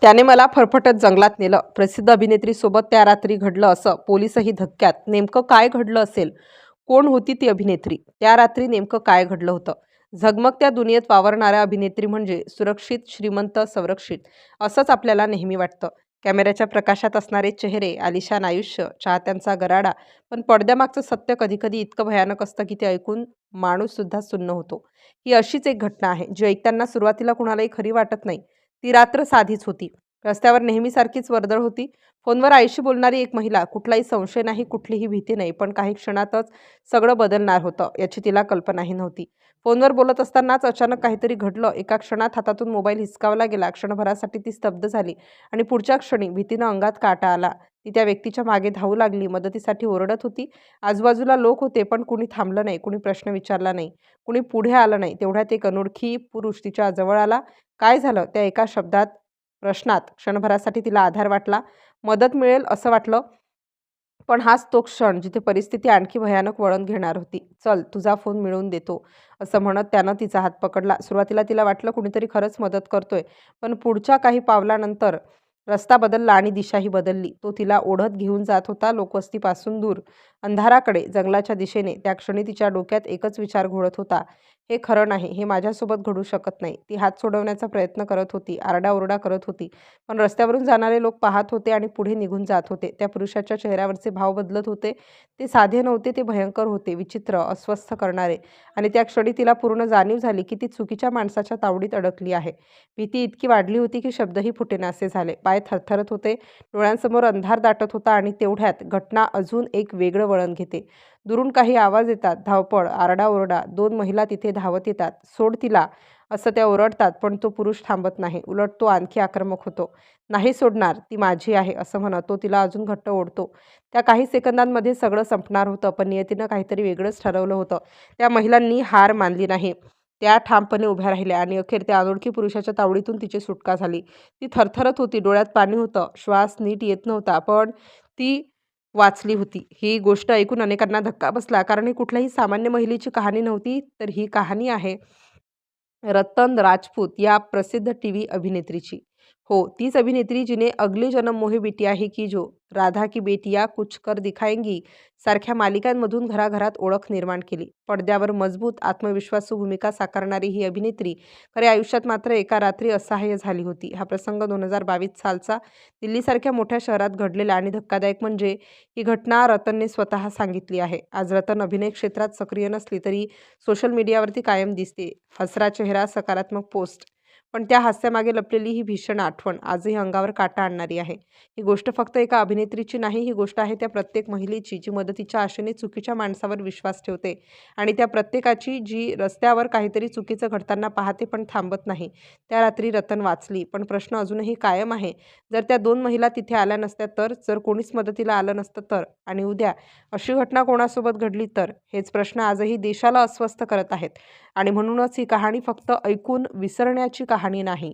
त्याने मला फरफटत जंगलात नेलं. प्रसिद्ध अभिनेत्रीसोबत त्या रात्री घडलं असं. पोलीसही धक्क्यात. नेमकं काय घडलं असेल? कोण होती ती अभिनेत्री? त्या रात्री नेमकं काय घडलं होतं? झगमगत्या दुनियेत वावरणाऱ्या अभिनेत्री म्हणजे सुरक्षित, श्रीमंत, संरक्षित असंच आपल्याला नेहमी वाटतं. कॅमेऱ्याच्या प्रकाशात असणारे चेहरे, आलिशान आयुष्य, चाहत्यांचा गराडा. पण पडद्यामागचं सत्य कधीकधी इतकं भयानक असतं की ते ऐकून माणूससुद्धा सुन्न होतो. ही अशीच एक घटना आहे जी ऐकताना सुरुवातीला कुणालाही खरी वाटत नाही. ती रात्र साधीच होती. रस्त्यावर नेहमीसारखीच वर्दळ होती. फोनवर आईशी बोलणारी एक महिला. कुठलाही संशय नाही, कुठलीही भीती नाही. पण काही क्षणातच सगळं बदलणार होतं याची तिला कल्पनाही नव्हती. फोनवर बोलत असतानाच अचानक काहीतरी घडलं. एका क्षणात हातातून मोबाईल हिसकावला गेला. क्षणभरासाठी ती स्तब्ध झाली आणि पुढच्या क्षणी भीतीनं अंगात काटा आला. ती त्या व्यक्तीच्या मागे धावू लागली. मदतीसाठी ओरडत होती. आजूबाजूला लोक होते, पण कुणी थांबलं नाही, कुणी प्रश्न विचारला नाही, कुणी पुढे आलं नाही. तेवढ्यात एक अनोळखी पुरुष तिच्या जवळ आला. काय झालं? त्या एका प्रश्नात क्षणभरासाठी तिला आधार वाटला. मदत मिळेल असं वाटलं. पण हाच तो क्षण जिथे परिस्थिती आणखी भयानक वळण घेणार होती. "चल, तुझा फोन मिळवून देतो," असं म्हणत त्यानं तिचा हात पकडला. सुरुवातीला तिला वाटलं कुणीतरी खरंच मदत करतोय. पण पुढच्या काही पावलानंतर रस्ता बदलला आणि दिशाही बदलली. तो तिला ओढत घेऊन जात होता लोकवस्तीपासून दूर, अंधाराकडे, जंगलाच्या दिशेने. त्या क्षणी तिच्या डोक्यात एकच विचार घोळत होता. हे खरं नाही. हे माझ्यासोबत घडू शकत नाही. ती हात सोडवण्याचा प्रयत्न करत होती. आरडाओरडा करत होती. पण रस्त्यावरून जाणारे लोक पाहत होते आणि पुढे निघून जात होते. त्या पुरुषाच्या चेहऱ्यावरचे भाव बदलत होते. ते साधे नव्हते, ते भयंकर होते, विचित्र, अस्वस्थ करणारे. आणि त्या क्षणी तिला पूर्ण जाणीव झाली की ती चुकीच्या माणसाच्या तावडीत अडकली आहे. भीती इतकी वाढली होती की शब्दही फुटेनासे झाले. पाय थरथरत होते. डोळ्यांसमोर अंधार दाटत होता आणि तेवढ्यात घटना अजून एक वेगळं वळण घेते. दुरून काही आवाज येतात. धावपळ, आरडाओरडा. 2 महिला तिथे धावत येतात. "सोड तिला," असं त्या ओरडतात. पण तो पुरुष थांबत नाही. उलट तो आणखी आक्रमक होतो. "नाही सोडणार, ती माझी आहे," असं म्हणत तो तिला अजून घट्ट ओढतो. त्या काही सेकंदांमध्ये सगळं संपणार होतं. पण नियतीनं काहीतरी वेगळंच ठरवलं होतं. त्या महिलांनी हार मानली नाही. त्या ठामपणे उभ्या राहिल्या आणि अखेर त्या अनोळखी पुरुषाच्या तावडीतून तिची सुटका झाली. ती थरथरत होती. डोळ्यात पाणी होतं. श्वास नीट येत नव्हता. पण ती वाचली होती. ही गोष्ट ऐकून अनेकांना धक्का बसला. कारण ही कुठल्याही सामान्य महिलेची कहाणी नव्हती, तर ही कहाणी आहे रतन राजपूत या प्रसिद्ध टीव्ही अभिनेत्रीची. हो, तीच अभिनेत्री जिने अगली जन्म मोहे बिटिया ही की जो, राधा की बेटिया, कुछ कर दिखाएंगी सारख्या मालिकांमधून घराघरात ओळख निर्माण केली. पडद्यावर मजबूत, आत्मविश्वासू भूमिका साकारणारी ही अभिनेत्री खऱ्या आयुष्यात मात्र एका रात्री असहाय्य झाली होती. हा प्रसंग 2022 सालचा दिल्लीसारख्या मोठ्या शहरात घडलेला आणि धक्कादायक म्हणजे ही घटना रतनने स्वतः सांगितली आहे. आज रतन अभिनय क्षेत्रात सक्रिय नसली तरी सोशल मीडियावरती कायम दिसते. हसरा चेहरा, सकारात्मक पोस्ट. पण त्या हास्यामागे लपलेली ही भीषण आठवण आजही अंगावर काटा आणणारी आहे. ही गोष्ट फक्त एका अभिनेत्रीची नाही, ही गोष्ट आहे त्या प्रत्येक महिलेची जी मदतीच्या आशेने चुकीच्या माणसावर विश्वास ठेवते. आणि त्या प्रत्येकाची जी रस्त्यावर काहीतरी चुकीचं घडताना पाहते पण थांबत नाही. त्या रात्री रतन वाचली. पण प्रश्न अजूनही कायम आहे. जर त्या 2 महिला तिथे आल्या नसत्या तर? जर कोणीच मदतीला आलं नसतं तर? आणि उद्या अशी घटना कोणासोबत घडली तर? हेच प्रश्न आजही देशाला अस्वस्थ करत आहेत. आणि म्हणूनच ही कहाणी फक्त ऐकून विसरण्याची कहाणी नाही.